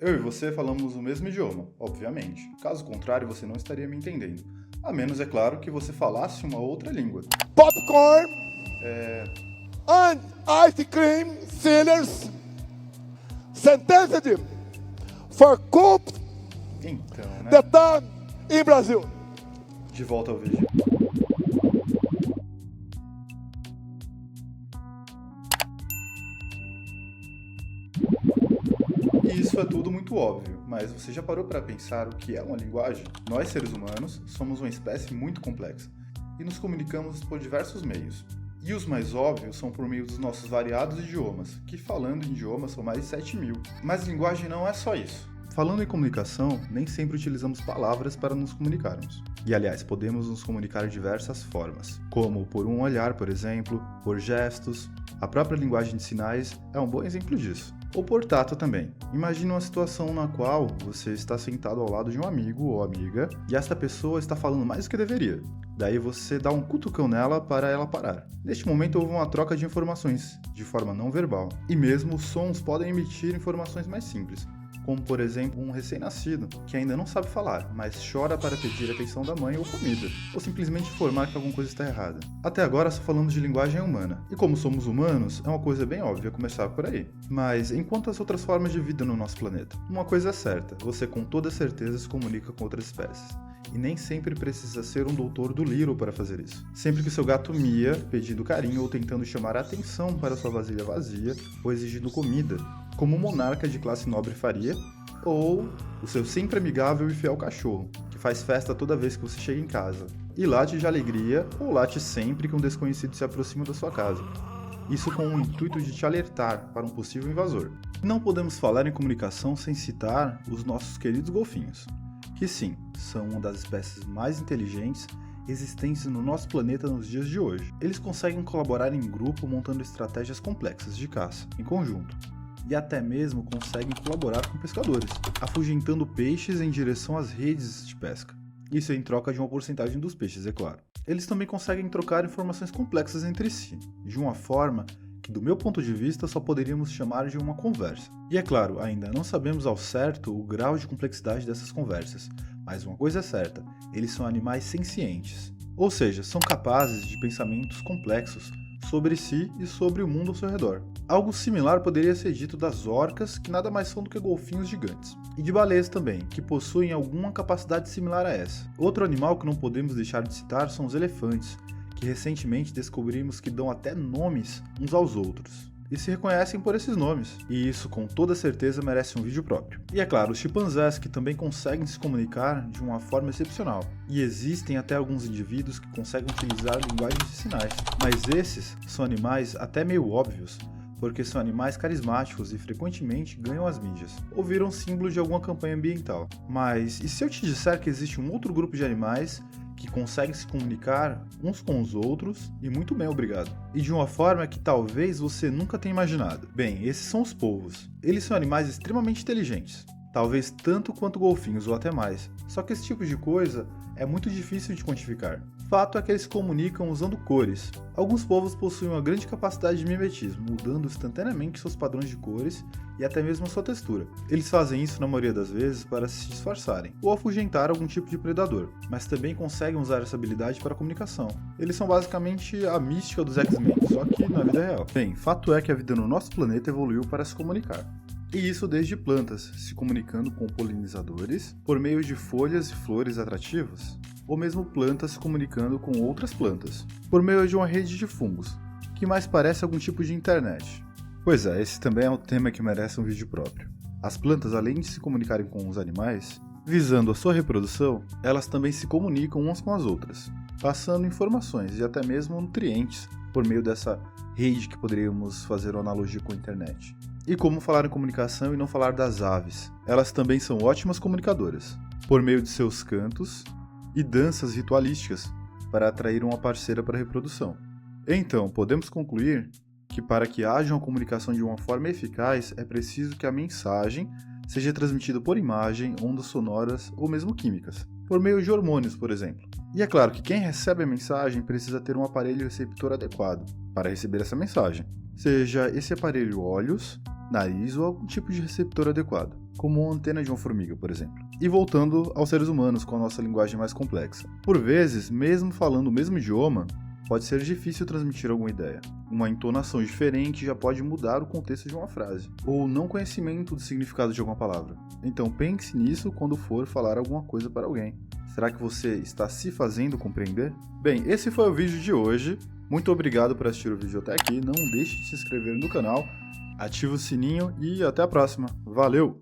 Eu e você falamos o mesmo idioma, obviamente. Caso contrário, você não estaria me entendendo. A menos, é claro, que você falasse uma outra língua. Popcorn and ice cream sellers sentenced for coup Então, né? d'etat in Brazil. De volta ao vídeo. E isso é tudo muito óbvio, mas você já parou para pensar o que é uma linguagem? Nós, seres humanos, somos uma espécie muito complexa e nos comunicamos por diversos meios. E os mais óbvios são por meio dos nossos variados idiomas, que falando em idiomas são mais de 7.000. Mas linguagem não é só isso. Falando em comunicação, nem sempre utilizamos palavras para nos comunicarmos. E aliás, podemos nos comunicar de diversas formas, como por um olhar, por exemplo, por gestos. A própria linguagem de sinais é um bom exemplo disso. Ou por tato também. Imagine uma situação na qual você está sentado ao lado de um amigo ou amiga e esta pessoa está falando mais do que deveria. Daí você dá um cutucão nela para ela parar. Neste momento houve uma troca de informações, de forma não verbal. E mesmo os sons podem emitir informações mais simples, como por exemplo um recém-nascido que ainda não sabe falar, mas chora para pedir atenção da mãe ou comida, ou simplesmente informar que alguma coisa está errada. Até agora só falamos de linguagem humana, e como somos humanos, é uma coisa bem óbvia começar por aí. Mas em quantas outras formas de vida no nosso planeta? Uma coisa é certa, você com toda certeza se comunica com outras espécies. E nem sempre precisa ser um doutor do Little para fazer isso. Sempre que seu gato mia, pedindo carinho ou tentando chamar a atenção para sua vasilha vazia, ou exigindo comida, como um monarca de classe nobre faria, ou o seu sempre amigável e fiel cachorro, que faz festa toda vez que você chega em casa, e late de alegria ou late sempre que um desconhecido se aproxima da sua casa. Isso com o intuito de te alertar para um possível invasor. Não podemos falar em comunicação sem citar os nossos queridos golfinhos, que sim, são uma das espécies mais inteligentes existentes no nosso planeta nos dias de hoje. Eles conseguem colaborar em grupo montando estratégias complexas de caça, em conjunto, e até mesmo conseguem colaborar com pescadores, afugentando peixes em direção às redes de pesca. Isso em troca de uma porcentagem dos peixes, é claro. Eles também conseguem trocar informações complexas entre si, de uma forma que, do meu ponto de vista, só poderíamos chamar de uma conversa. E é claro, ainda não sabemos ao certo o grau de complexidade dessas conversas, mas uma coisa é certa, eles são animais sencientes, ou seja, são capazes de pensamentos complexos sobre si e sobre o mundo ao seu redor. Algo similar poderia ser dito das orcas, que nada mais são do que golfinhos gigantes, e de baleias também, que possuem alguma capacidade similar a essa. Outro animal que não podemos deixar de citar são os elefantes, que recentemente descobrimos que dão até nomes uns aos outros, e se reconhecem por esses nomes, e isso com toda certeza merece um vídeo próprio. E é claro, os chimpanzés, que também conseguem se comunicar de uma forma excepcional, e existem até alguns indivíduos que conseguem utilizar linguagens de sinais, mas esses são animais até meio óbvios, porque são animais carismáticos e frequentemente ganham as mídias, ou viram símbolo de alguma campanha ambiental. Mas e se eu te disser que existe um outro grupo de animais que conseguem se comunicar uns com os outros, e muito bem, obrigado. E de uma forma que talvez você nunca tenha imaginado. Bem, esses são os polvos. Eles são animais extremamente inteligentes, talvez tanto quanto golfinhos ou até mais. Só que esse tipo de coisa é muito difícil de quantificar. Fato é que eles se comunicam usando cores. Alguns povos possuem uma grande capacidade de mimetismo, mudando instantaneamente seus padrões de cores e até mesmo sua textura. Eles fazem isso na maioria das vezes para se disfarçarem, ou afugentar algum tipo de predador, mas também conseguem usar essa habilidade para a comunicação. Eles são basicamente a mística dos X-Men, só que na vida real. Bem, fato é que a vida no nosso planeta evoluiu para se comunicar. E isso desde plantas, se comunicando com polinizadores, por meio de folhas e flores atrativas, ou mesmo plantas se comunicando com outras plantas, por meio de uma rede de fungos, que mais parece algum tipo de internet. Pois é, esse também é um tema que merece um vídeo próprio. As plantas, além de se comunicarem com os animais, visando a sua reprodução, elas também se comunicam umas com as outras, passando informações e até mesmo nutrientes por meio dessa rede que poderíamos fazer uma analogia com a internet. E como falar em comunicação e não falar das aves? Elas também são ótimas comunicadoras, por meio de seus cantos e danças ritualísticas, para atrair uma parceira para a reprodução. Então, podemos concluir que para que haja uma comunicação de uma forma eficaz, é preciso que a mensagem seja transmitida por imagem, ondas sonoras ou mesmo químicas, por meio de hormônios, por exemplo. E é claro que quem recebe a mensagem precisa ter um aparelho receptor adequado para receber essa mensagem, seja esse aparelho olhos, nariz ou algum tipo de receptor adequado, como a antena de uma formiga, por exemplo. E voltando aos seres humanos com a nossa linguagem mais complexa. Por vezes, mesmo falando o mesmo idioma, pode ser difícil transmitir alguma ideia. Uma entonação diferente já pode mudar o contexto de uma frase, ou não conhecimento do significado de alguma palavra. Então pense nisso quando for falar alguma coisa para alguém. Será que você está se fazendo compreender? Bem, esse foi o vídeo de hoje. Muito obrigado por assistir o vídeo até aqui. Não deixe de se inscrever no canal, ative o sininho e até a próxima. Valeu!